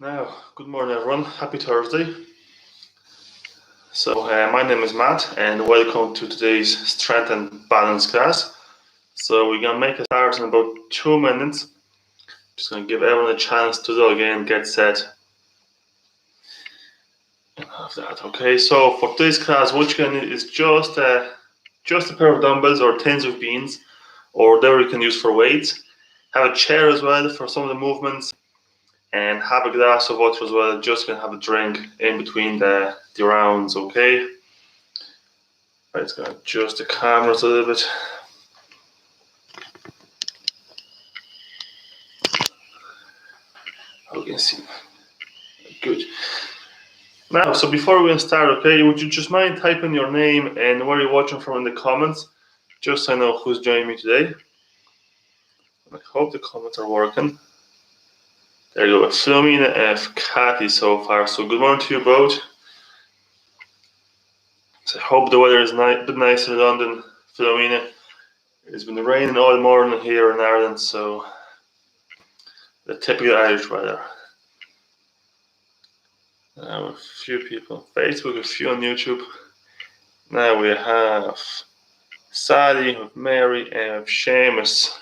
Now, good morning everyone, happy Thursday. So my name is Matt and welcome to today's strength and balance class. So we're going to make a start in about 2 minutes. Just going to give everyone a chance to log in, get set. And have that. Okay, so for today's class what you're going to need is just a pair of dumbbells or tins of beans or whatever you can use for weights. Have a chair as well for some of the movements. And have a glass of water as well, just gonna have a drink in between the rounds, okay? Right, it's gonna adjust the cameras a little bit. How can you see? Good. Now, so before we start, okay, would you just mind typing your name and where you're watching from in the comments, just so I know who's joining me today. I hope the comments are working. There you go, Philomena F. Cathy so far. So good morning to you both. So I hope the weather is a bit nicer in London, Philomena. It's been raining all morning here in Ireland, so the typical Irish weather. Now a few people on Facebook, a few on YouTube. Now we have Sally, with Mary, and Seamus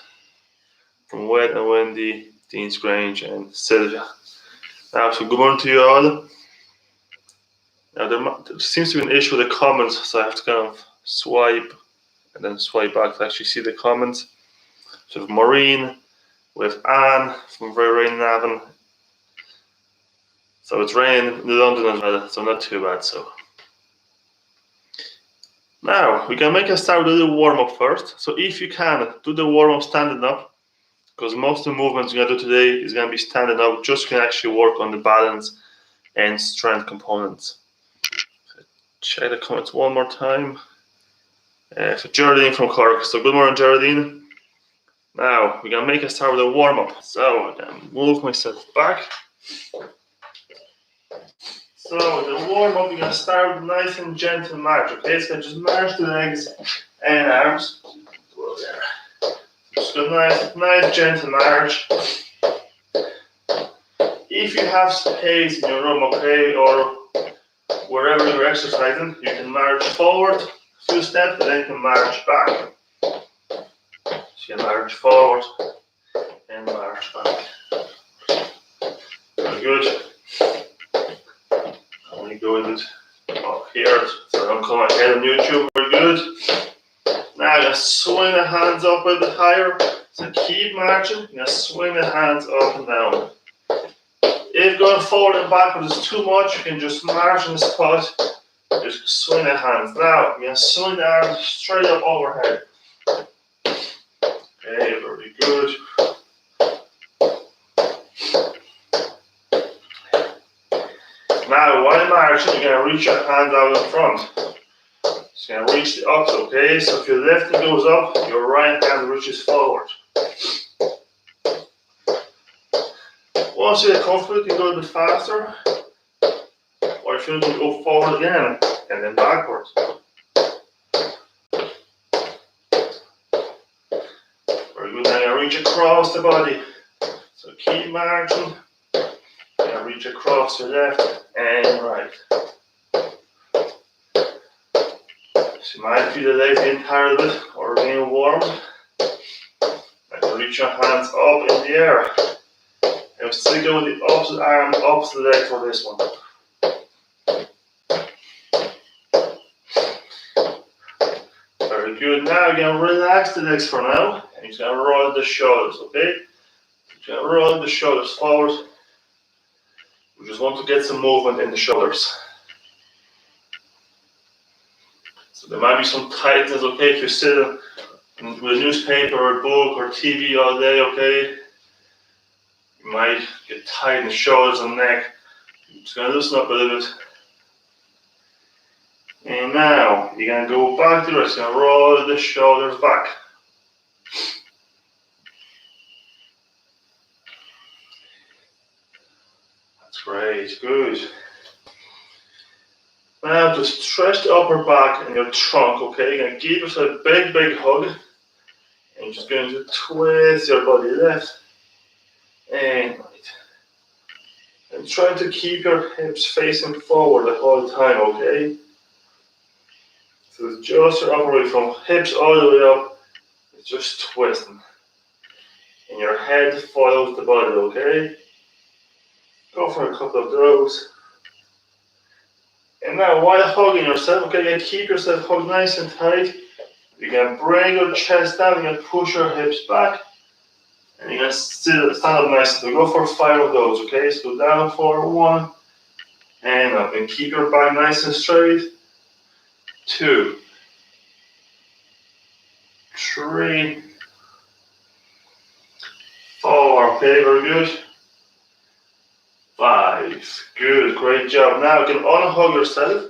from Wet and Wendy, Dean's Grange, and Sylvia. Now, so good morning to you all. Now there seems to be an issue with the comments, so I have to kind of swipe and then swipe back to actually see the comments. So we have Maureen, we have Anne from Very Rain Navan. So it's raining in London as well, so not too bad. So now we can make a start with a little warm up first. So if you can, do the warm up standing up, because most of the movements you're gonna do today is gonna be standing up, just can actually work on the balance and strength components. Check the comments one more time. So Geraldine from Cork. So good morning, Geraldine. Now we're gonna make a start with a warm up. So I'm gonna move myself back. So the warm up, you're gonna start with a nice and gentle march. Okay, so just march the legs and arms. Go there. Just a nice gentle march. If you have space in your room, okay, or wherever you're exercising, you can march forward a few steps and then you can march back. So you can march forward and march back. Very good. I'm going to up here, so I don't come ahead on YouTube. Very good. Now you're gonna swing the hands up a bit higher. So keep marching. You're gonna swing the hands up and down. If going forward and backwards is too much, you can just march in the spot. Just swing the hands. Now you're gonna swing the arms straight up overhead. Okay, very good. Now, while marching, you're going to reach your hands out in front. So you're going to reach the ups, okay? So if your left hand goes up, your right hand reaches forward. Once you get comfortable, you can go a bit faster. Or if you want to go forward again, and then backwards. Very good. Now you reach across the body. So keep marching. Now reach across your left and right. So you might feel the legs getting tired a bit or being warm. Now reach your hands up in the air. And still go with the opposite arm, opposite leg for this one. Very good. Now you're going to relax the legs for now. And you're going to roll the shoulders, okay? You're going to roll the shoulders forward. We just want to get some movement in the shoulders. So there might be some tightness, okay, if you're sitting with a newspaper or a book or TV all day, okay? You might get tight in the shoulders and neck. You're just going to loosen up a little bit. And now, you're going to go back to the rest. You're going to roll the shoulders back. Great, good. Now just stretch the upper back and your trunk, okay? You're going to give yourself a big hug. And you're just going to twist your body left and right. And try to keep your hips facing forward the whole time, okay? So it's just your upper way from hips all the way up. It's just twisting. And your head follows the body, okay? Go for a couple of those. And now while hugging yourself, okay, you can keep yourself hugged nice and tight. You can bring your chest down, you can push your hips back. And you can still stand up nice. So go for 5 of those, okay? So go down for 1, and up. And keep your back nice and straight. 2, 3, 4, okay, very good. 5, good, great job. Now you can unhug yourself.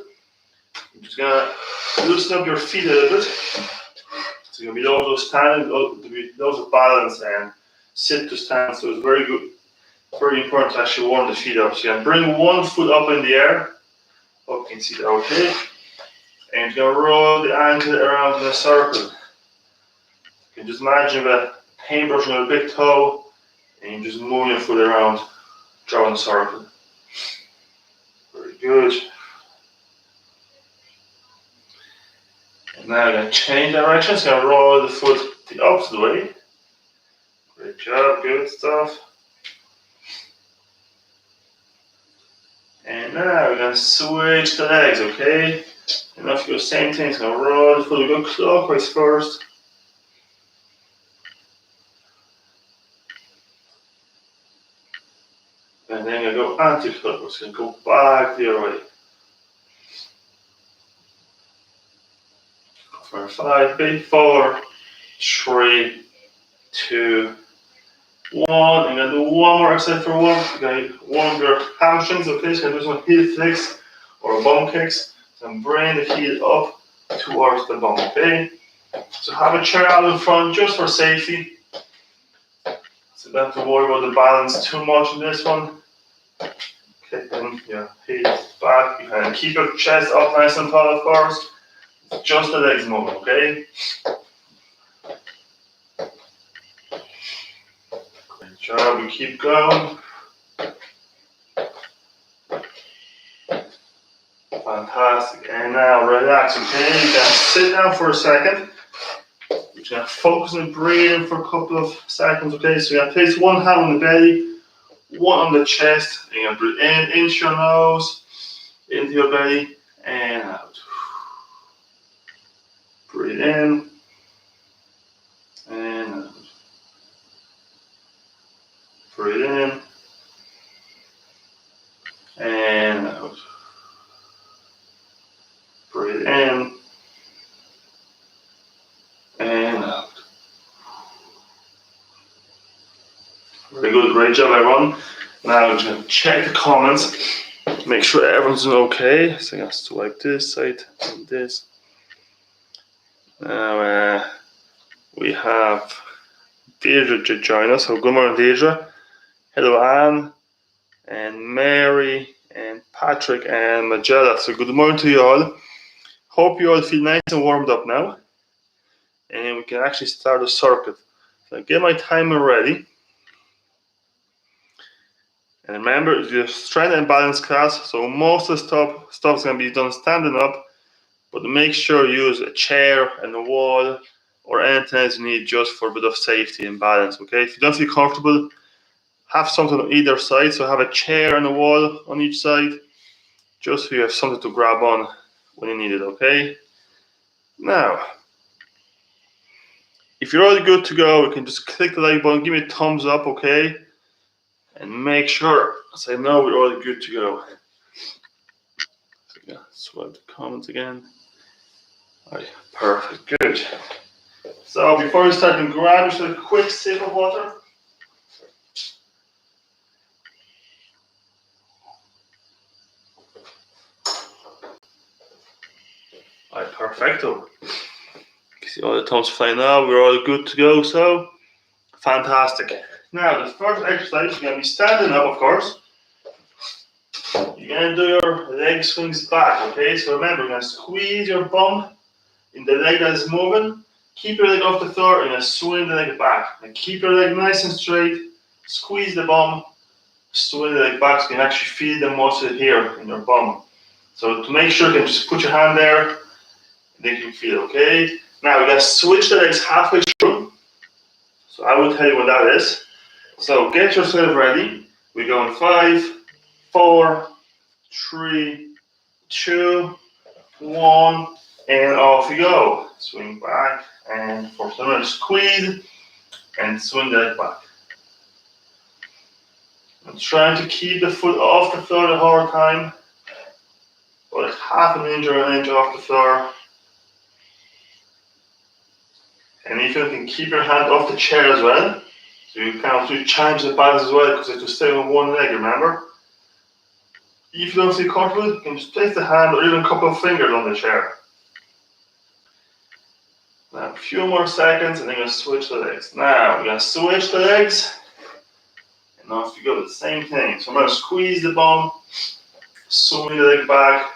I'm just gonna loosen up your feet a little bit. So you're gonna be those standing, those of balance and sit to stand. So it's very good, very important to actually warm the feet up. So you can bring one foot up in the air. Hope you can see that, okay? And you're gonna roll the ankle around in a circle. You can just imagine a paintbrush on a big toe, and you just move your foot around, drawing a circle. Very good. And now I'm going to change direction, so I'm going to roll the foot the opposite way. Great job, good stuff. And now we're going to switch the legs, okay? And now if you do the same thing, so I'm going to roll the foot, we go clockwise first. And then I go anti-clockwise, so go back the other way. For 5, big 4, 3, 2, 1. I'm going to do one more exercise for 1. You're going to warm your hamstrings, okay? So I'm going to do some heel flicks or bum kicks. So I'm bringing the heel up towards the bum, okay? So have a chair out in front just for safety. So you don't have to worry about the balance too much in this one. Kicking your heel back. You can keep your chest up nice and tall, of course. Just the legs moving, okay? Great job, we keep going. Fantastic. And now relax, okay? You can sit down for a second. You're going to focus on breathing for a couple of seconds, okay? So you're going to place one hand on the belly, one on the chest. And you're going to breathe in, into your nose, into your belly, and out. Breathe in, and out. Breathe in, and out. Breathe in, and out. Very good, great job everyone. Now I'm just going to check the comments, make sure everyone's doing okay. So I'm going to swipe this side and this. Now we have Deirdre to join us. So good morning, Deirdre. Hello, Anne, and Mary, and Patrick, and Magella. So good morning to you all. Hope you all feel nice and warmed up now. And we can actually start a circuit. So I get my timer ready. And remember, it's your strength and balance class. So most of the stuff is going to be done standing up. But make sure you use a chair and a wall or anything else you need just for a bit of safety and balance, okay? If you don't feel comfortable, have something on either side. So have a chair and a wall on each side, just so you have something to grab on when you need it, okay? Now, if you're all good to go, you can just click the like button, give me a thumbs up, okay? And make sure, so I know we're all good to go. So yeah, swipe the comments again. Alright, perfect, good. So before we start, grab just a quick sip of water. Alright, perfecto. You see all the thumbs flying now, we're all good to go, so fantastic. Now, the first exercise, you're going to be standing up, of course. You're going to do your leg swings back, okay? So remember, you're going to squeeze your bum in the leg that is moving. Keep your leg off the floor and swing the leg back. And keep your leg nice and straight. Squeeze the bum swing the leg back so you can actually feel the muscle here in your bum. So to make sure you can just put your hand there, and then you can feel, okay? Now we're gonna switch the legs halfway through. So I will tell you what that is. So get yourself ready. We go in 5, 4, 3, 2, 1, and off we go. Swing back and for another squeeze and swing the leg back. I'm trying to keep the foot off the floor the whole time. About half an inch or an inch off the floor. And if you can keep your hand off the chair as well. So you can do change the balance as well because you have to stay on one leg, remember? If you don't feel comfortable, you can just place the hand or even a couple of fingers on the chair. Now a few more seconds and then you're going to switch the legs. Now we're going to switch the legs. And off you go, the same thing. So I'm going to squeeze the bum, swing the leg back,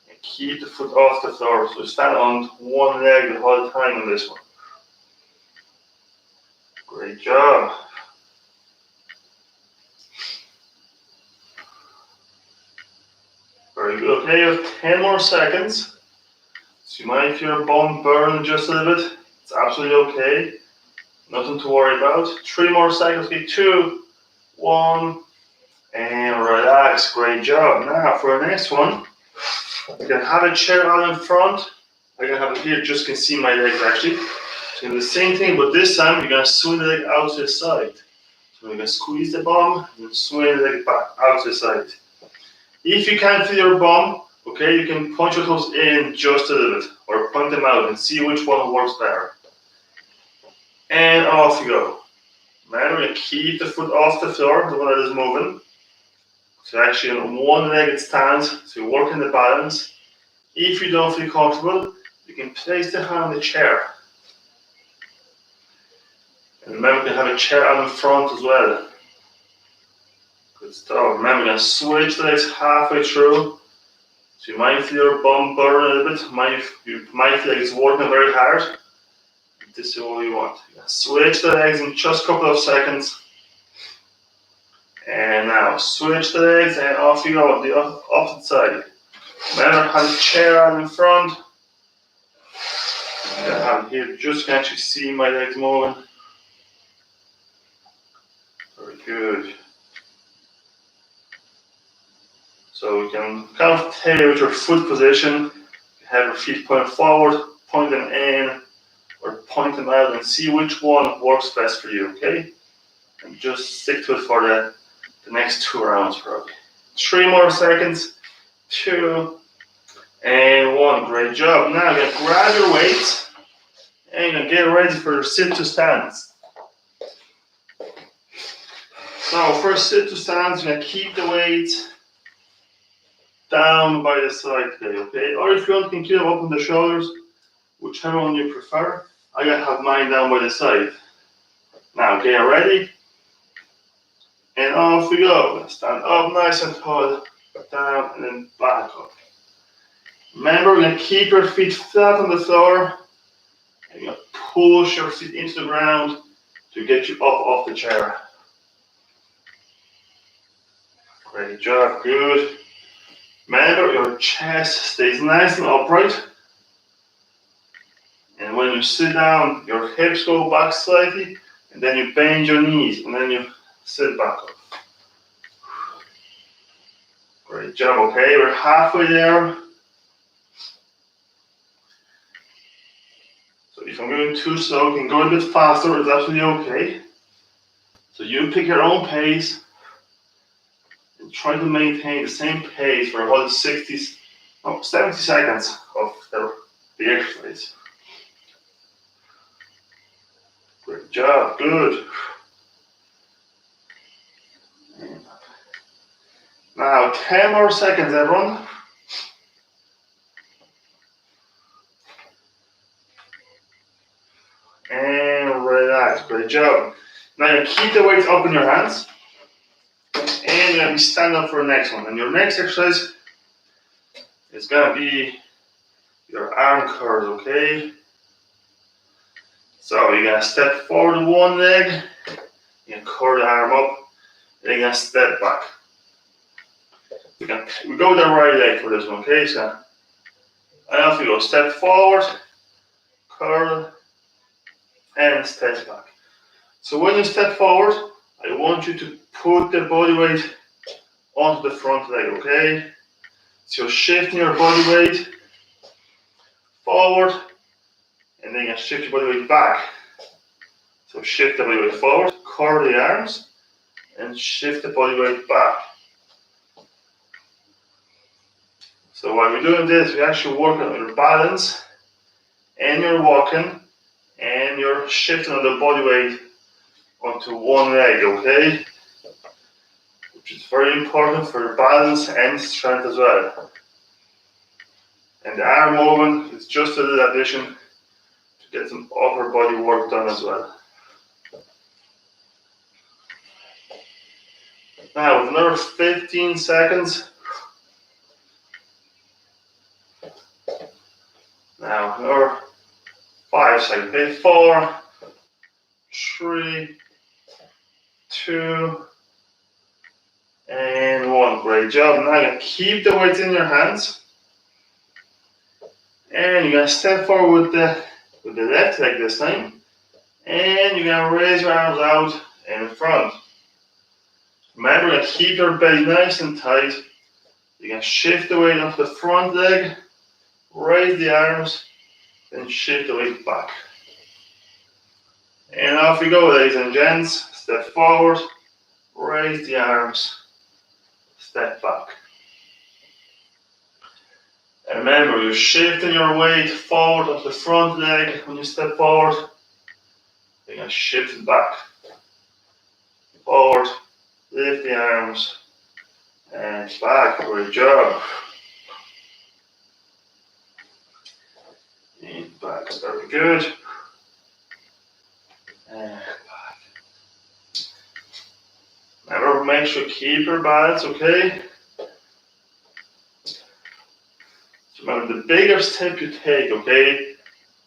and keep the foot off the floor. So stand on one leg the whole time on this one. Great job. Very good. Okay, you have 10 more seconds. So you might feel your bum burn just a little bit. It's absolutely okay. Nothing to worry about. 3 more seconds. Okay, 2, 1, and relax. Great job. Now for the next one, you can have a chair out in front. I can have it here, just can see my legs actually. So the same thing, but this time you're gonna swing the leg out to the side. So you're gonna squeeze the bum and swing the leg back out to the side. If you can't feel your bum, okay, you can point your toes in just a little bit, or point them out and see which one works better. And off you go. Now we're gonna keep the foot off the floor, the one that is moving. So actually on one leg it stands, so you're working the balance. If you don't feel comfortable, you can place the hand on the chair. And remember, you can have a chair out in front as well. Good stuff. Remember, we're going to switch the legs halfway through. So you might feel your bum burn a little bit. You might feel like it's working very hard. This is what we want. You're going to switch the legs in just a couple of seconds. And now switch the legs and off you go on the opposite side. Remember, have the chair out in front. I have it here, just can actually see my legs moving. Very good. So we can kind of tell with your foot position. You have your feet pointing forward, point them in, or point them out and see which one works best for you, okay? And just stick to it for the next 2 rounds probably. 3 more seconds, 2, and 1. Great job. Now you're gonna grab your weights and you're gonna get ready for your sit to stands. So first sit to stands, you're gonna keep the weights down by the side today, okay? Or if you want, you can keep them up on the shoulders, whichever one you prefer. I gotta have mine down by the side. Now get ready, and off we go. Stand up nice and tall, down and then back up. Remember, we're gonna keep your feet flat on the floor, and you're gonna push your feet into the ground to get you up off the chair. Great job, good. Remember, your chest stays nice and upright. And when you sit down, your hips go back slightly, and then you bend your knees, and then you sit back up. Great job, okay? We're halfway there. So if I'm going too slow, you can go a bit faster, it's absolutely okay. So you pick your own pace, and try to maintain the same pace for about 70 seconds of the exercise. Great job, good. Now 10 more seconds, everyone. And relax, great job. Now you keep the weights up in your hands. And you're gonna be standing up for the next one. And your next exercise is gonna be your arm curls, okay? So you're gonna step forward one leg, you curl the arm up, Then you're gonna step back. We go with the right leg for this one, okay? So, and off you go. Step forward, curl, and step back. So when you step forward, I want you to put the body weight onto the front leg, okay? So you're shifting your body weight forward, and then you shift your body weight back. So shift the body weight forward, curl the arms, and shift the body weight back. So while we're doing this, we're actually working on your balance, and you're walking, and you're shifting on the body weight onto one leg, okay? Which is very important for your balance and strength as well. And the arm movement is just a little addition to get some upper body work done as well. Now with another 15 seconds. Now another 5 seconds. Okay, 4, 3, 2, and 1. Great job. Now you're going to keep the weights in your hands. And you're going to step forward with the left leg this time. And you're going to raise your arms out in front. Remember, you're going to keep your belly nice and tight. You're going to shift the weight onto the front leg. Raise the arms. Then shift the weight back. And off we go, ladies and gents. Step forward. Raise the arms. Step back. And remember, you're shifting your weight forward onto the front leg when you step forward. You're going to shift it back. Forward, lift the arms, and back. Great job. And back, very good. And back. Remember, make sure you keep your balance, okay? Remember, the bigger step you take, okay,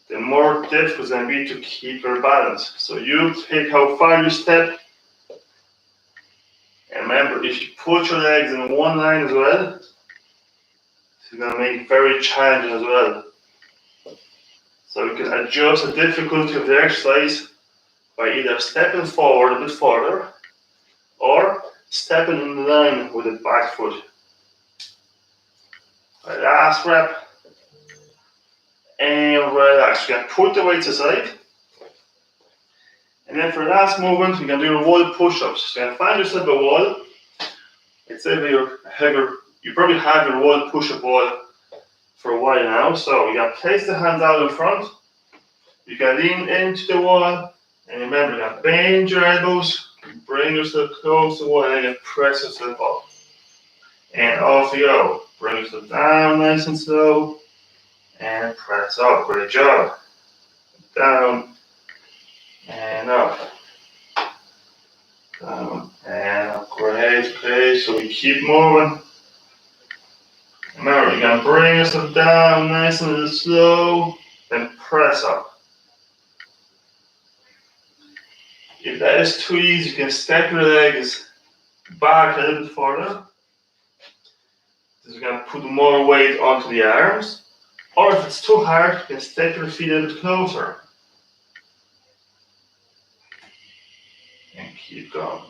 the more difficult it's going to be to keep your balance. So you take how far you step. And remember, if you put your legs in one line as well, it's going to make it very challenging as well. So you can adjust the difficulty of the exercise by either stepping forward a bit further or stepping in line with the back foot. Right, last rep. And relax. You're going to put the weights aside. And then for the last movement, you're going to do your wall push-ups. So you're going to find yourself a wall. It's you probably have your wall push-up wall for a while now. So you're going to place the hands out in front. You can lean into the wall. And remember, you're going to bend your elbows. Bring yourself close to the wall and then press yourself up. And off you go. Bring yourself down nice and slow. And press up. Great job. Down and up. Down and up. Great. Okay, so we keep moving. Remember, you're going to bring yourself down nice and slow. Then press up. If that is too easy, you can step your legs back a little bit further. This is going to put more weight onto the arms. Or if it's too hard, you can step your feet a bit closer. And keep going.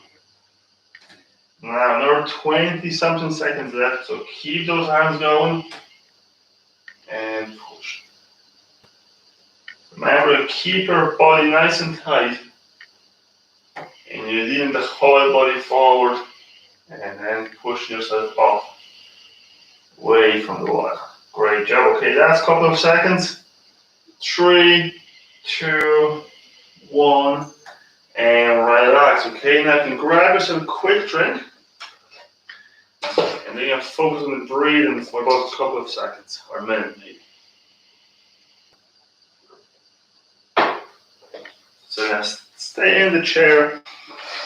Now another 20 something seconds left, so keep those arms going. And push. Remember to keep your body nice and tight. And you're leaning the whole body forward. And then pushing yourself off. Away from the wall. Great job. Okay, last couple of seconds. 3, 2, 1, and relax. Okay, now you can grab yourself a quick drink, and then you have to focus on the breathing for about a couple of seconds or a minute maybe. So now stay in the chair,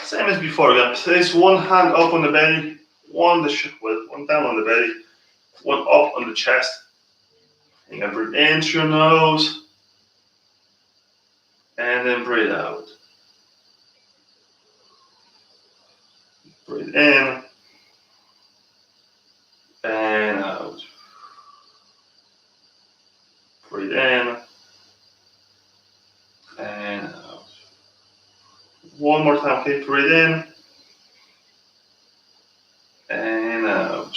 same as before. You're gonna place one hand up on the belly, one down on the belly, one up on the chest. You're going to breathe in through your nose and then breathe out. Breathe in and out. Breathe in and out. One more time, okay? Breathe in and out.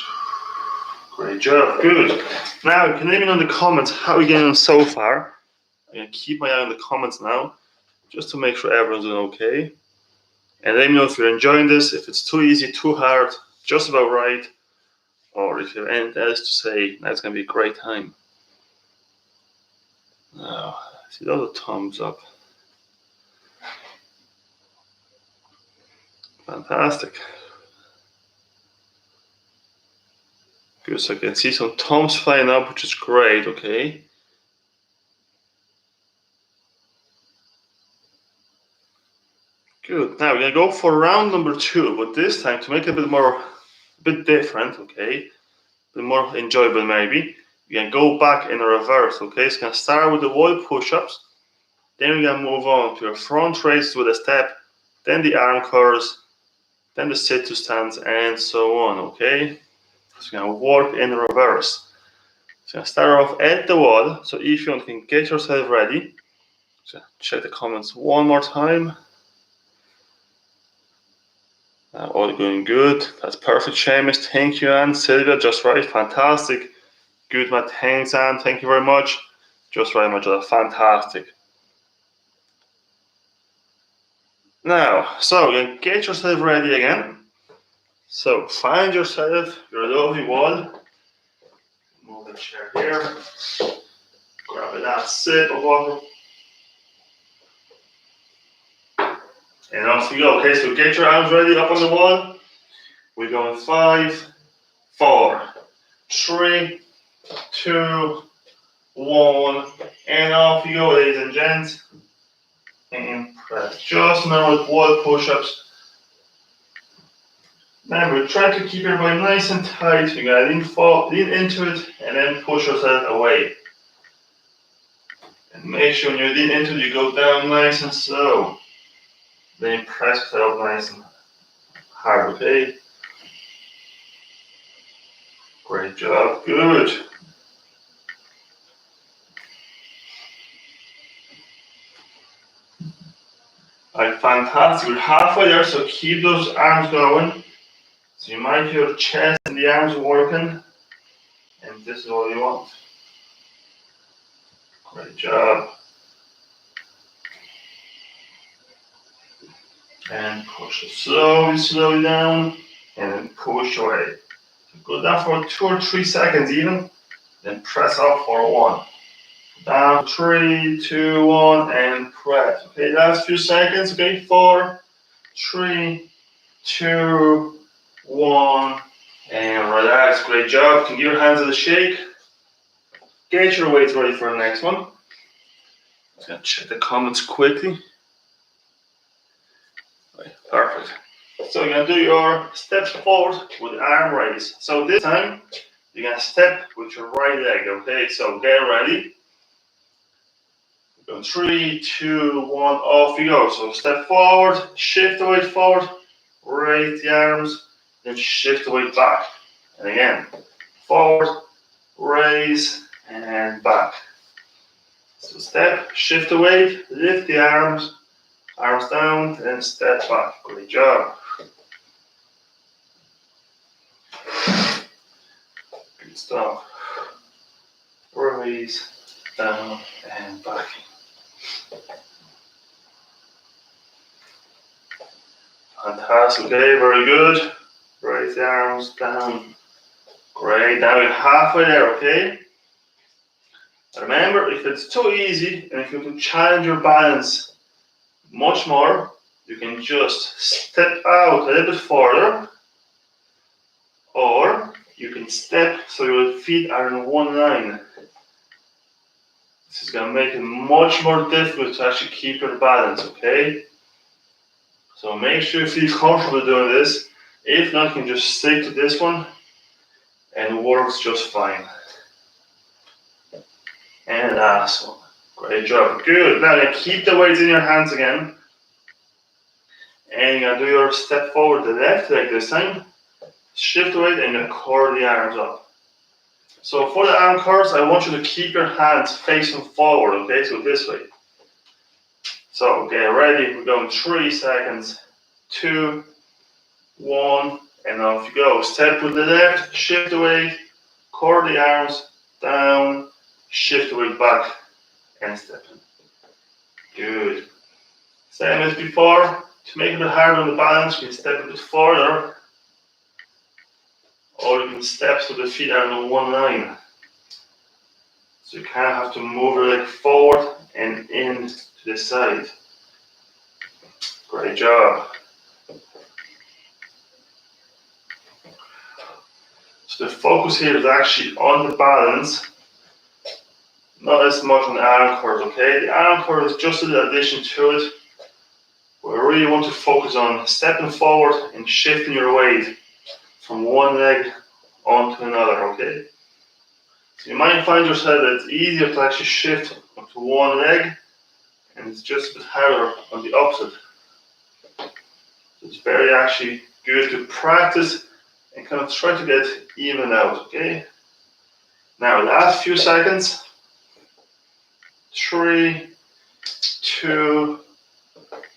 Great job, good. Now, you can let me know in the comments how you're getting on so far. I'm going to keep my eye on the comments now, just to make sure everyone's doing okay. And let me know if you're enjoying this, if it's too easy, too hard, just about right, or if you have anything else to say. That's going to be a great time. Now, see those are thumbs up. Fantastic. Good, so I can see some thumbs flying up, which is great, okay? Good, now we're gonna go for round number 2, but this time to make it a bit different, okay? A bit more enjoyable maybe. We're gonna go back in a reverse, okay? So we're gonna start with the wall push-ups, then we're gonna move on to a front raise with a step, then the arm curls, then the sit to stands, and so on, okay? So we're gonna work in reverse. So I'm gonna start off at the wall. So if you can get yourself ready. So check the comments one more time. All going good. That's perfect, Seamus. Thank you, Anne. Sylvia, just right. Fantastic. Good, Matt. Thanks, Anne. Thank you very much. Just right, Major. Fantastic. Now, so you're gonna get yourself ready again. So find yourself your lovely wall. Move the chair here. Grab a nice sip of water. And off you go. Okay, so get your arms ready up on the wall. We're going 5, 4, 3, 2, 1, and off you go, ladies and gents. And press. Just now with wall push-ups. Remember, try to keep your body nice and tight. You gotta lean into it, and then push yourself away. And make sure when you lean into it, you go down nice and slow. Then press yourself nice and hard, okay? Great job, good. Alright, fantastic. We're halfway there, so keep those arms going. So you might feel the chest and the arms working, and this is all you want. Great job. And push it slowly down, and then push away. So go down for 2 or 3 seconds even, then press up for 1. Down, 3, 2, 1, and press. Okay, last few seconds. Okay, 4, 3, 2, 1, and relax. Great job. Can give your hands a shake. Get your weights ready for the next one. Just gonna check the comments quickly. Right, perfect. So you're gonna do your steps forward with arm raise. So this time you're gonna step with your right leg. Okay, so get ready. Go 3, 2, 1, off you go. So step forward, shift the weight forward, raise the arms, then shift the weight back. And again, forward, raise, and back. So step, shift the weight, lift the arms down, and step back. Great job. Good stuff. Raise, down, and back. Fantastic, okay, very good. Raise the arms down. Great, now you're halfway there, okay? Remember, if it's too easy and if you can challenge your balance much more, you can just step out a little bit further, or you can step so your feet are in one line. This is going to make it much more difficult to actually keep your balance, okay? So make sure you feel comfortable doing this. If not, you can just stick to this one and it works just fine. And last one. Great job. Good. Now then keep the weights in your hands again. And you're gonna do your step forward the left leg this time. Shift the weight and you curl the arms up. So for the arm curls, I want you to keep your hands facing forward, okay? So this way. So get ready, we're going 3 seconds, 2, 1, and off you go. Step with the left, shift the weight, curl the arms, down, shift the weight back, and step in. Good. Same as before, to make it a bit harder on the balance, you can step a bit further, or you can step so the feet are in one line. So you kind of have to move your leg forward and in to the side. Great job. So the focus here is actually on the balance, not as much on the arm curls, okay? The arm curl is just an addition to it. We really want to focus on stepping forward and shifting your weight from one leg onto another, okay? So you might find yourself that it's easier to actually shift onto one leg, and it's just a bit harder on the opposite. So it's very actually good to practice and kind of try to get even out, okay? Now, last few seconds. 3, 2,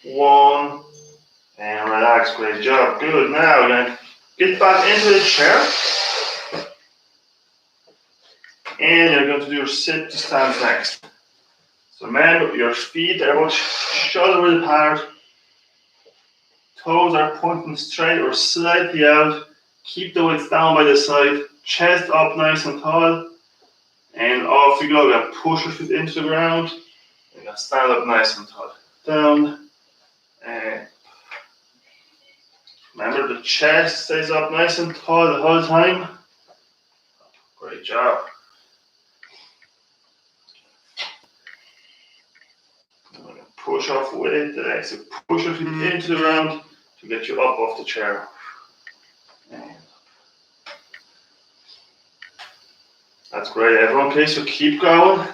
1, and relax. Great job. Good. Now, we're going to get back into the chair. And you're going to do your sit to stand next. So remember, your feet are about shoulder width apart. Toes are pointing straight or slightly out. Keep the weights down by the side. Chest up nice and tall. And off you go. You're going to push your feet into the ground. You're going to stand up nice and tall. Down. And remember, the chest stays up nice and tall the whole time. Great job. Push off with the legs. So push your feet into the ground to get you up off the chair. That's great, everyone. Okay, so keep going.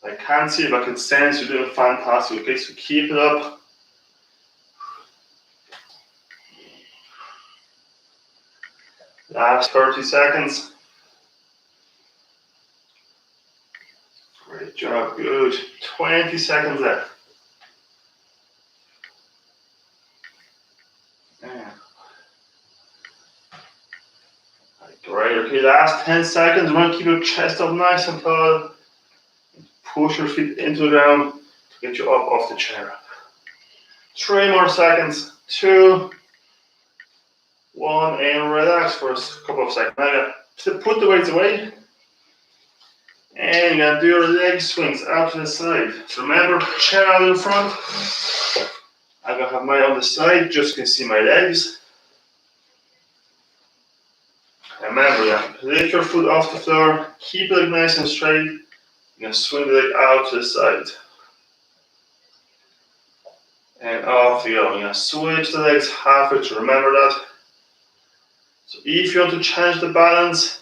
I can't see if I can sense you're doing fantastic. Okay, so keep it up. Last 30 seconds. Great job, good. 20 seconds left. Great, okay, last 10 seconds. Remember, keep your chest up nice and tall. Push your feet into the ground to get you up off the chair. 3 more seconds. 2, 1, and relax for a couple of seconds. Now, put the weights away. And you're going to do your leg swings out to the side. So remember, chair out in front. I'm going to have mine on the side, just so you can see my legs. And remember, lift your foot off the floor, keep the leg nice and straight. You're going to swing the leg out to the side. And off you go. You're going to switch the legs halfway through. Remember that. So if you want to change the balance,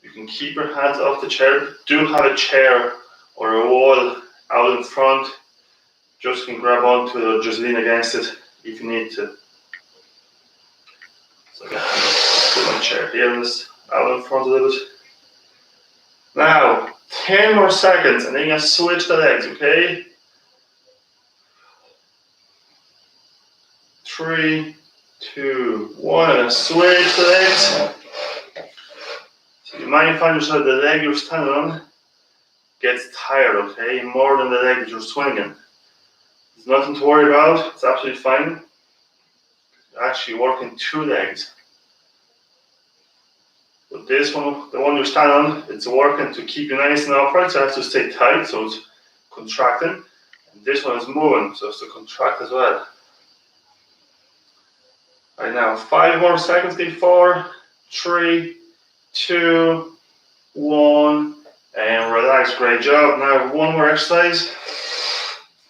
you can keep your hands off the chair. Do have a chair or a wall out in front. Just can grab onto it or just lean against it if you need to. So I'm going to put my chair here and just out in front a little bit. Now, 10 more seconds and then you're going to switch the legs, okay? 3, 2, 1, and switch the legs. So you might find yourself the leg you're standing on gets tired, okay? More than the leg that you're swinging. There's nothing to worry about, it's absolutely fine. You're actually working 2 legs. But this one, the one you're standing on, it's working to keep you nice and upright, so it has to stay tight, so it's contracting. And this one is moving, so it's to contract as well. Right now, 5 more seconds before. 3, 2, 1, and relax. Great job. Now, one more exercise.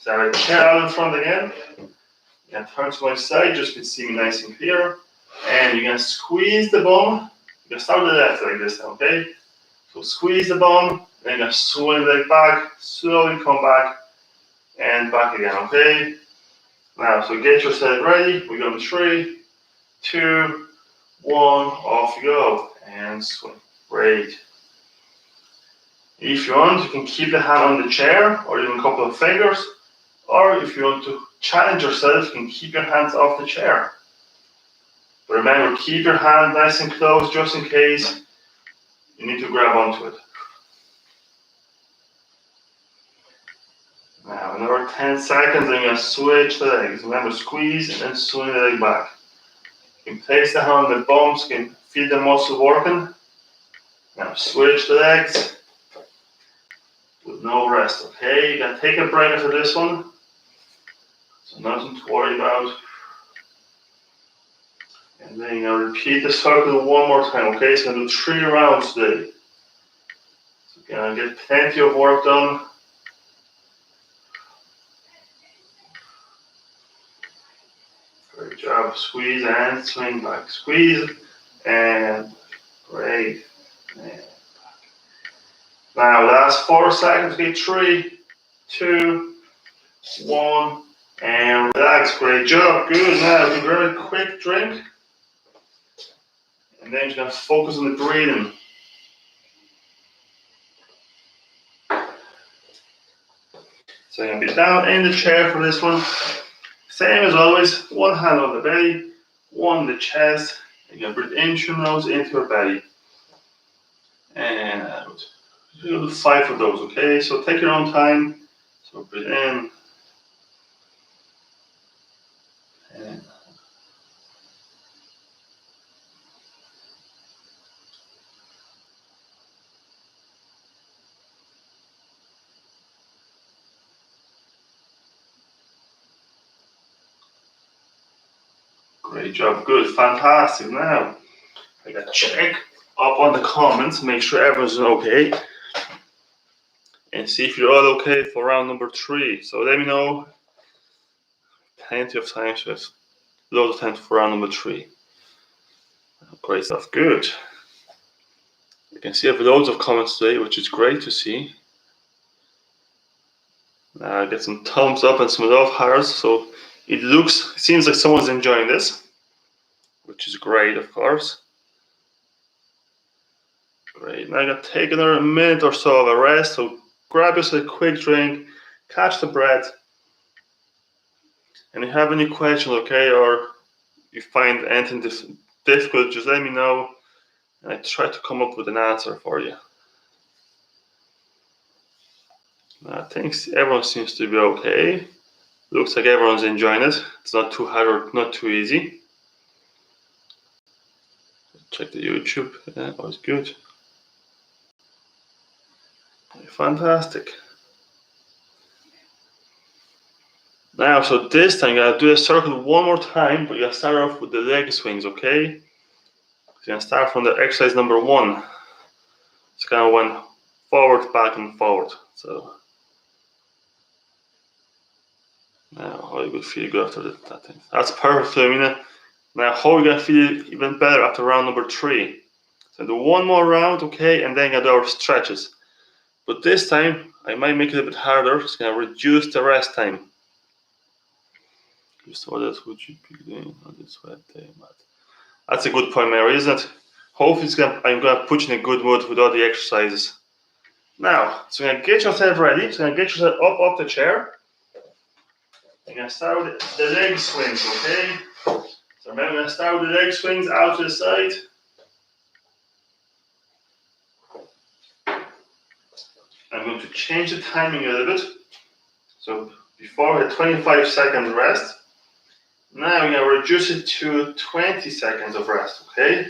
So, chair out in front again. And turn to my side, just so you can see me nice and clear. And you're going to squeeze the bum. You're going to start with the left like this, okay? So, squeeze the bum, then you're going to swing the leg back, slowly come back, and back again, okay? Now, so get yourself ready. We're going to 3, 2, 1, off you go. And swing. Great. If you want, you can keep the hand on the chair or even a couple of fingers. Or if you want to challenge yourself, you can keep your hands off the chair. But remember, keep your hand nice and close just in case you need to grab onto it. Now, another 10 seconds, and you're going to switch the legs. Remember, squeeze and then swing the leg back. You can place the hand on the bumps, you can feel the muscle working. Now, switch the legs with no rest, okay? You're going to take a break after this one. So nothing to worry about. And then you're going to repeat the circle one more time, okay? So you're going to do 3 rounds today. So you're going to get plenty of work done. Great job. Squeeze and swing back. Squeeze and great. And back. Now, last 4 seconds. Okay, 3, 2, 1, and relax. Great job. Good. Now, you can grab a quick drink. And then you're going to focus on the breathing. So you're going to be down in the chair for this one. Same as always, one hand on the belly, one on the chest. You're going to breathe in through your nose, into your belly. And out. You'll do 5 of those, okay? So take your own time. So breathe in. And great job, good, fantastic. Now, I got to check up on the comments, make sure everyone's okay, and see if you're all okay for round number 3. So let me know. Plenty of time, so it's loads of time for round number 3. Great stuff, good. You can see I have loads of comments today, which is great to see. I get some thumbs up and some love hearts, so it seems like someone's enjoying this, which is great, of course. Great. Now I'm going to take another minute or so of a rest. So grab yourself a quick drink, catch the breath. And if you have any questions, okay, or you find anything difficult, just let me know. And I try to come up with an answer for you. I think everyone seems to be okay. Looks like everyone's enjoying it. It's not too hard or not too easy. Check the YouTube. Yeah, always good. Fantastic. Now, so this time, you're going to do a circle one more time, but you're going to start off with the leg swings, okay? So you're going to start from the exercise number 1. It's kind of went forward, back, and forward. So now, how you will feel good after that thing. That's perfect, Philomena. Now, how are you going to feel even better after round number 3? So do one more round, okay, and then get our stretches. But this time, I might make it a bit harder. It's going to reduce the rest time. So what else would you be doing on this wet day, Matt? That's a good point, Mary, isn't it? Hopefully I'm going to put you in a good mood with all the exercises. Now, so you're going to get yourself ready. So you're going to get yourself up off the chair. You're going to start with the leg swings, okay? So remember, I'm going to start with the leg swings out to the side. I'm going to change the timing a little bit. So before we had 25 seconds rest. Now we're going to reduce it to 20 seconds of rest, okay?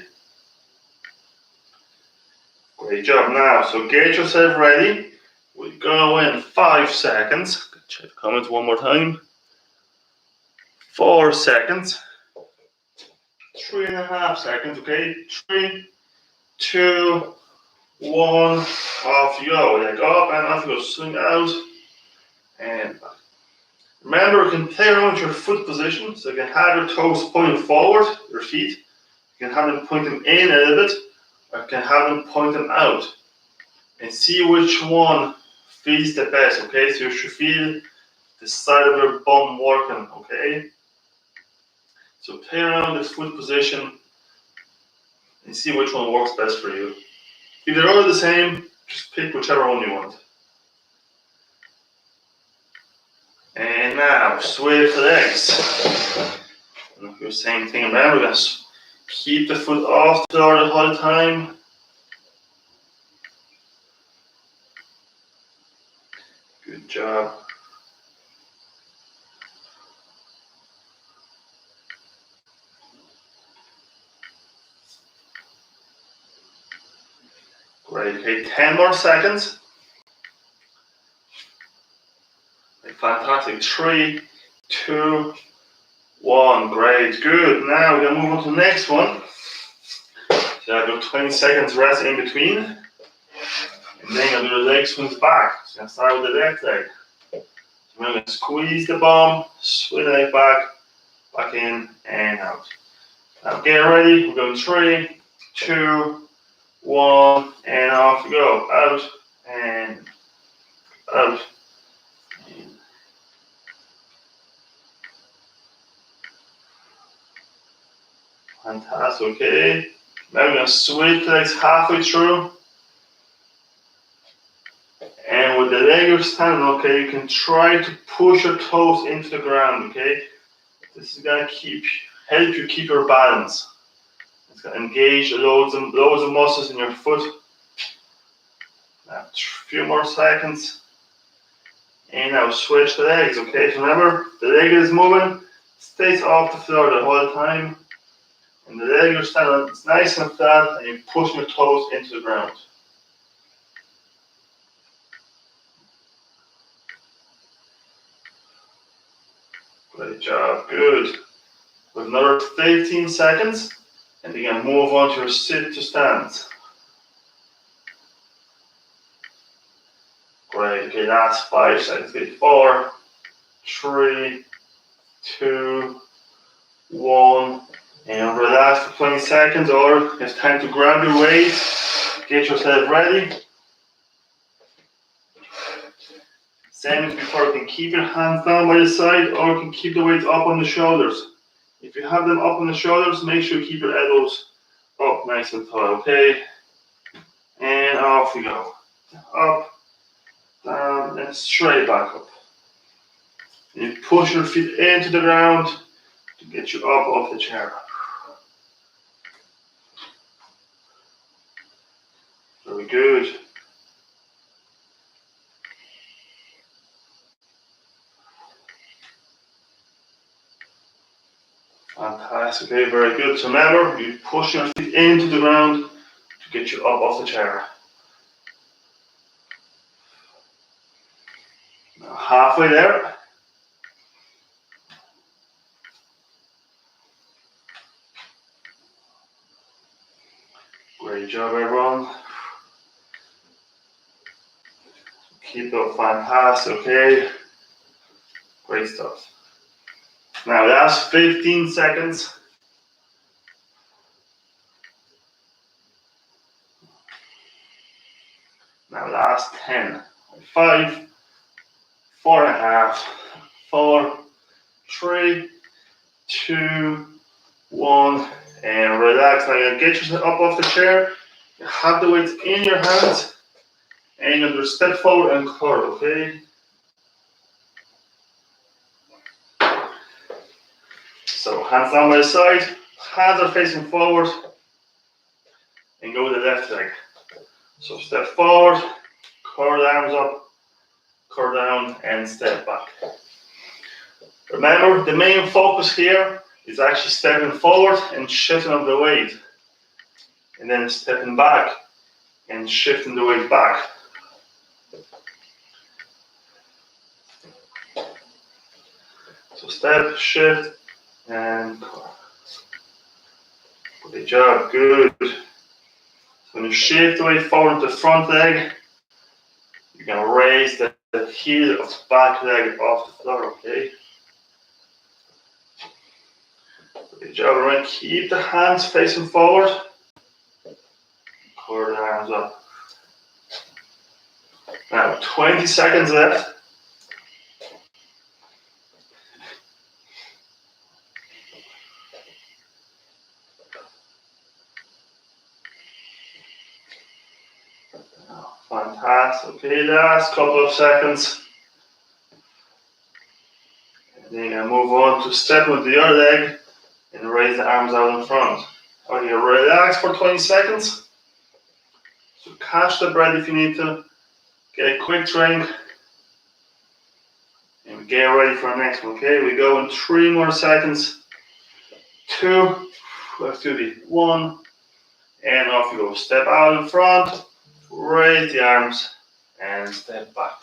Great job. Now, so get yourself ready. We go in 5 seconds. Check the comments one more time. 4 seconds. 3.5 seconds, okay? 3, 2, 1. Off you go. Leg up and off you go. Swing out and back. Remember, you can play around with your foot position. So you can have your toes pointing forward, your feet. You can have them pointing in a little bit, or you can have them pointing out. And see which one feels the best, okay? So you should feel the side of your bum working, okay? So play around this foot position and see which one works best for you. If they're all the same, just pick whichever one you want. And now switch the legs. And do the same thing. Remember, we're going to keep the foot off the floor the whole time. Good job. Great. Okay, 10 more seconds. Fantastic. 3, 2, 1. Great. Good. Now we're going to move on to the next one. So I've got 20 seconds rest in between. And then I'll do the leg swings back. So I'm going to start with the left leg. So I'm going to squeeze the bum, swing the leg back in and out. Now get ready. We're going 3, 2, 1, and off we go. Out and out. Fantastic, okay. Now we're going to switch legs halfway through. And with the leg you're standing, okay, you can try to push your toes into the ground, okay. This is going to help you keep your balance. It's going to engage loads of muscles in your foot. Now, a few more seconds. And now switch the legs, okay. So remember, the leg is moving, stays off the floor the whole time. And the leg you're standing on, it's nice and flat, and you're pushing your toes into the ground. Great job, good. With another 15 seconds, and you're going to move on to your sit to stand. Great, okay, last 5 seconds. Okay, 4, 3, 2, 1. And relax for 20 seconds, or it's time to grab your weight, get yourself ready. Same as before, you can keep your hands down by the side, or you can keep the weights up on the shoulders. If you have them up on the shoulders, make sure you keep your elbows up nice and tall, okay? And off we go. Up, down, and straight back up. And you push your feet into the ground to get you up off the chair. Very good. Fantastic, okay, very good. So remember, you push your feet into the ground to get you up off the chair. Now halfway there. Great job, everyone. Keep up, fantastic, okay. Great stuff. Now last 15 seconds. Now last 10. 5, 4.5, 4, 3, 2, 1, and relax. Now you're gonna get yourself up off the chair. You have the weights in your hands, and you're gonna step forward and curl, okay? So hands down by the side, hands are facing forward, and go with the left leg. So step forward, curl the arms up, curl down, and step back. Remember, the main focus here is actually stepping forward and shifting of the weight, and then stepping back and shifting the weight back. So step, shift, and curl. Good job, good. So when you shift the weight forward to the front leg, you're going to raise the heel of the back leg off the floor, okay? Good job, everyone. Keep the hands facing forward. Curl the arms up. Now, 20 seconds left. last couple of seconds. And then I move on to step with the other leg and raise the arms out in front. Okay, relax for 20 seconds. So catch the breath if you need to. Get a quick drink. And we get ready for the next one. Okay, we go in 3 more seconds. 2. Let's do the 1. And off you go. Step out in front. Raise the arms. And step back.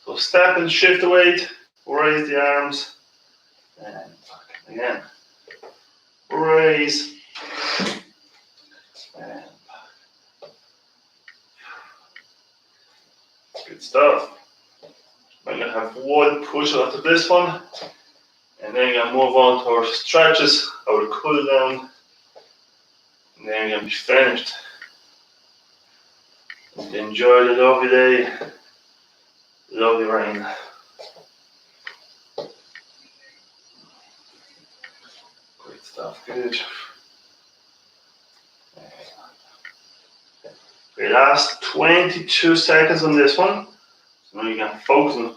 So step and shift the weight. Raise the arms. And back again. Raise. And back. Good stuff. I'm going to have one push after this one. And then I'm going to move on to our stretches. I will cool down. And then I'm going to be finished. And enjoy the lovely day. Lovely rain. Great stuff, good. Okay, last 22 seconds on this one. So now you can focus on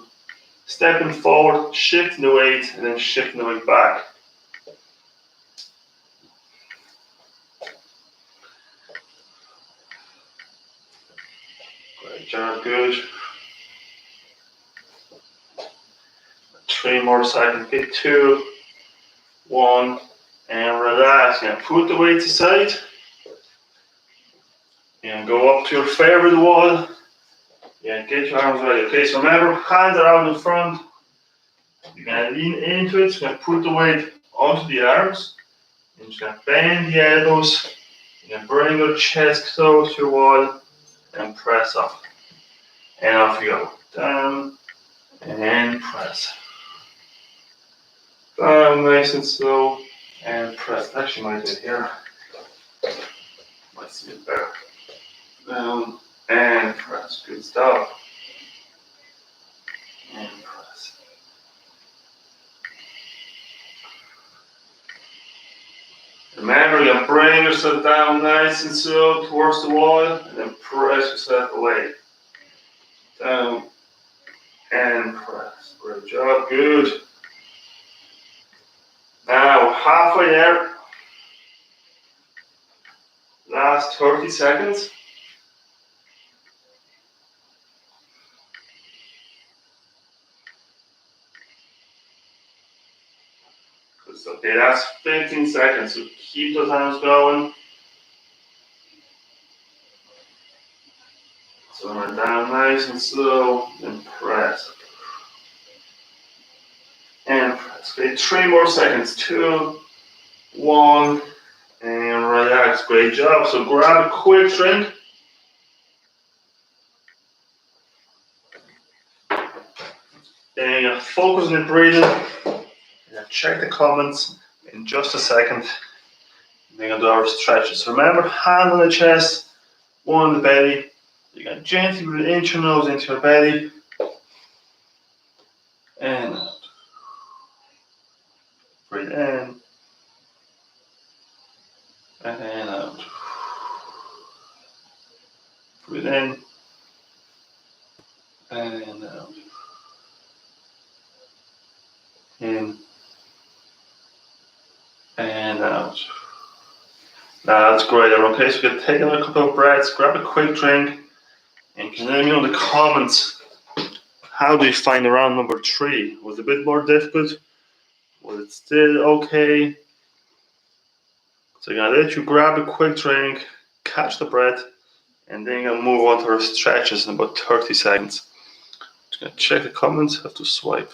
stepping forward, shifting the weight, and then shifting the weight back. Great job, good. 3 more seconds. Okay, 2, 1, and relax. And put the weight aside. And go up to your favorite wall. Yeah, get your arms ready. Okay, so remember, hands are out in front. You're gonna lean into it. You're gonna put the weight onto the arms. And you're gonna bend the elbows. You're gonna bring your chest close to your wall and press up. And off you go. Down and press. Down nice and slow and press. Actually, might do it here. Might see it better. Down and press. Good stuff. And press. Remember, you can bring yourself down nice and slow towards the wall and then press yourself away. Down and press. Great job. Good. Now, halfway there. Last 30 seconds. Okay, that's 15 seconds, so keep those arms going. So we're down nice and slow, and press. And press. Okay, 3 more seconds. 2, 1, and relax. Great job. So grab a quick drink. And focus on the breathing. And check the comments in just a second. We're going to do our stretches. So remember, hand on the chest, 1 on the belly. You're going to gently breathe into your nose into your belly. And out. Breathe in. And out. Breathe in. And out. In. And out. Now that's great. Okay, so we're going to take another couple of breaths, grab a quick drink, and you can let me know in the comments, how do you find the round number 3? Was it a bit more difficult? Was it still okay? So I'm going to let you grab a quick drink, catch the breath, and then I'm going to move on to our stretches in about 30 seconds. Just going to check the comments, have to swipe.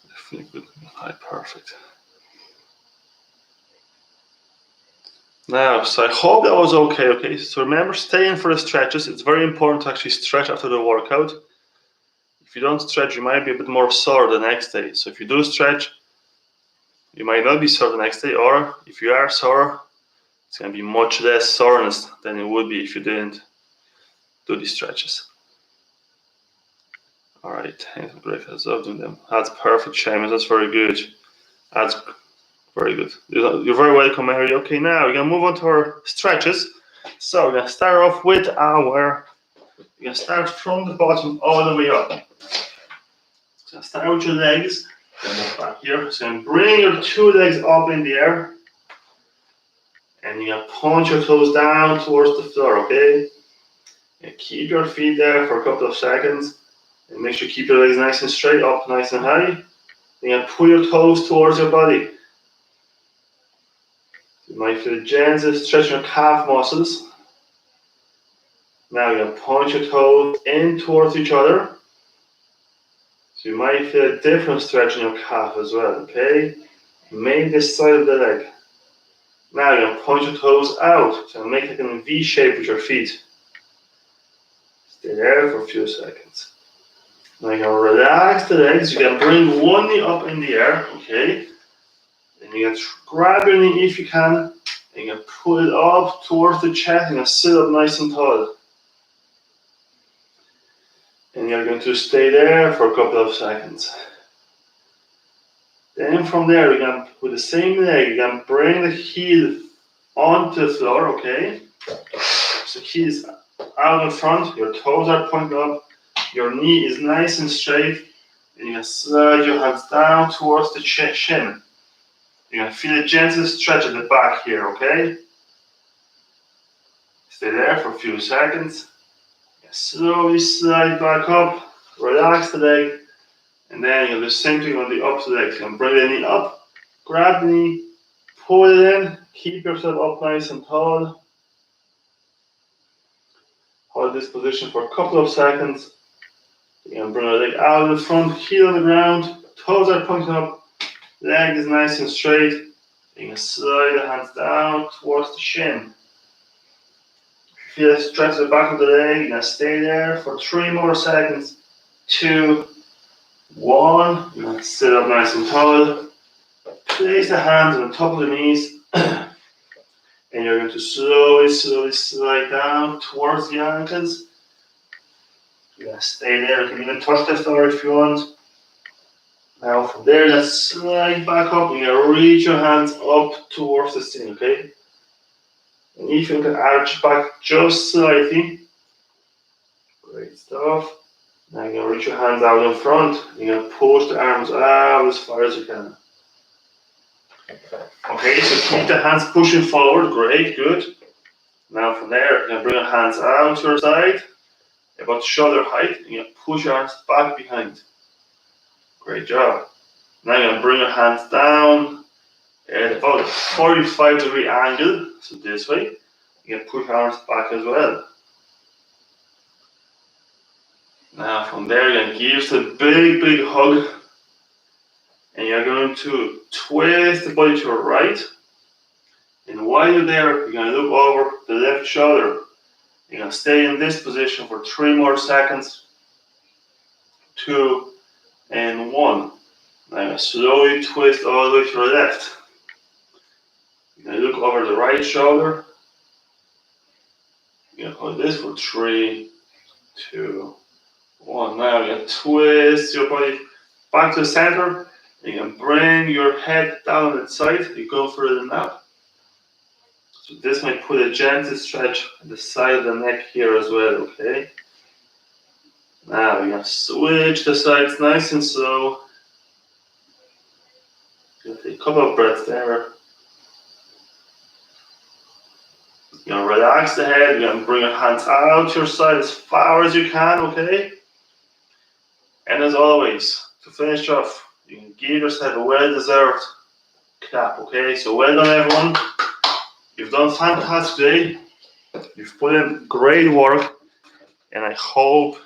Definitely good. Hi, perfect. Now, so I hope that was okay, okay? So remember, staying for the stretches. It's very important to actually stretch after the workout. If you don't stretch, you might be a bit more sore the next day. So if you do stretch, you might not be sore the next day, or if you are sore, it's going to be much less soreness than it would be if you didn't do these stretches. All right, thanks for great heads up doing them. That's perfect, Seamus. That's very good. That's very good. You're very welcome, Mary. Okay, now we're going to move on to our stretches. So we're gonna start off with we're gonna start from the bottom all the way up. So start with your legs, back here. So bring your two legs up in the air, and you're gonna point your toes down towards the floor, okay? And keep your feet there for a couple of seconds, and make sure you keep your legs nice and straight, up nice and high. Then you're gonna pull your toes towards your body. You might feel a gentle stretch your calf muscles. Now you're going to point your toes in towards each other. So you might feel a different stretch in your calf as well, okay? Maybe this side of the leg. Now you're going to point your toes out. So make it in a V shape with your feet. Stay there for a few seconds. Now you're going to relax the legs. You're going to bring one knee up in the air, okay? Then you're going to grab your knee if you can. And you're going to pull it up towards the chest. You're going to sit up nice and tall. And you're going to stay there for a couple of seconds. Then from there, you're going to, with the same leg, you're going to bring the heel onto the floor, okay? So heel is out in front, your toes are pointing up, your knee is nice and straight, and you're going to slide your hands down towards the shin. You're going to feel a gentle stretch at the back here, okay? Stay there for a few seconds. Slowly slide back up, relax the leg, and then you'll do the same thing on the opposite leg. So you can bring the knee up, grab the knee, pull it in, keep yourself up nice and tall. Hold this position for a couple of seconds. You can bring the leg out of the front, heel on the ground, toes are pointing up, leg is nice and straight. You can slide the hands down towards the shin. Feel a stretch at the back of the leg. You're going to stay there for 3 more seconds. 2, 1. You're going to sit up nice and tall. Place the hands on the top of the knees. And you're going to slowly slide down towards the ankles. You're going to stay there. You can even touch the floor if you want. Now from there, let's slide back up. You're going to reach your hands up towards the ceiling, okay? And if you can arch back just slightly. Great stuff. Now you're going to reach your hands out in front. You're going to push the arms out as far as you can. Okay, so keep the hands pushing forward. Great, good. Now from there, you're going to bring your hands out to your side, about shoulder height, and you're going to push your arms back behind. Great job. Now you're going to bring your hands down at about a 45-degree angle, so this way. You're going to push your arms back as well. Now from there, you're going to give yourself a big hug. And you're going to twist the body to your right. And while you're there, you're going to look over the left shoulder. You're going to stay in this position for 3 more seconds. 2 and 1. Now you're going to slowly twist all the way to your left. You're going to look over the right shoulder. You're going to hold this for 3, 2, 1. Now you're going to twist your body back to the center. You can bring your head down its side. You go for the nap. So this might put a gentle stretch at the side of the neck here as well, okay? Now you're going to switch the sides nice and slow. You're going to take a couple of breaths there. You're going to relax the head. You're going to bring your hands out to your side as far as you can, okay? And as always, to finish off, you can give yourself a well-deserved clap, okay? So well done, everyone. You've done fantastic today. You've put in great work, and I hope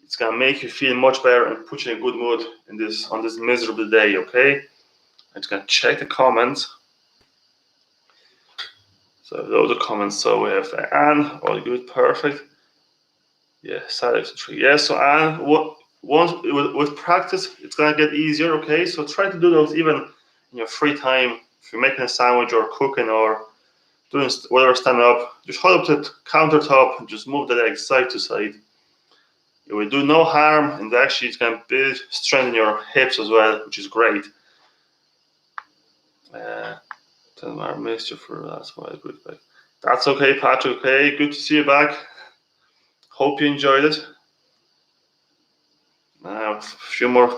it's gonna make you feel much better and put you in a good mood on this miserable day, okay? I'm just gonna check the comments. So loads of comments. So we have Anne, all good, perfect. Yeah, Alex, 3. Yeah, so Anne, with practice, it's gonna get easier, okay? So try to do those even in your free time. If you're making a sandwich or cooking or doing whatever, standing up, just hold up to the countertop and just move the legs side to side. It will do no harm, and actually it's going to build strength in your hips as well, which is great. Doesn't matter, mixture for that's why I agree. That's okay, Patrick. Okay, good to see you back. Hope you enjoyed it. Now, a few more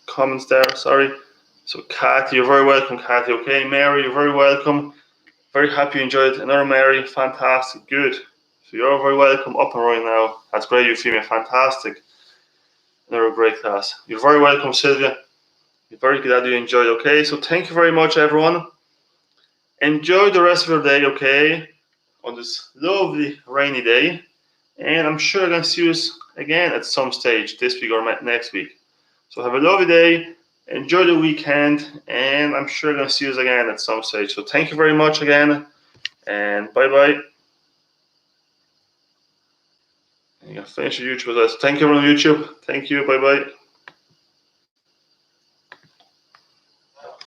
comments there. Sorry. So, Kathy, you're very welcome, Kathy. Okay, Mary, you're very welcome. Very happy you enjoyed it. Another Mary, fantastic, good. So you're very welcome, up and running now. That's great, Euphemia, fantastic. Another great class. You're very welcome, Sylvia. You're very glad you enjoyed. Okay, so thank you very much, everyone. Enjoy the rest of your day, okay, on this lovely rainy day. And I'm sure I'm going to see you again at some stage this week or next week. So have a lovely day. Enjoy the weekend. And I'm sure I'm going to see you again at some stage. So thank you very much again. And bye-bye. You can finish your YouTube with us. Thank you, everyone on YouTube. Thank you. Bye-bye.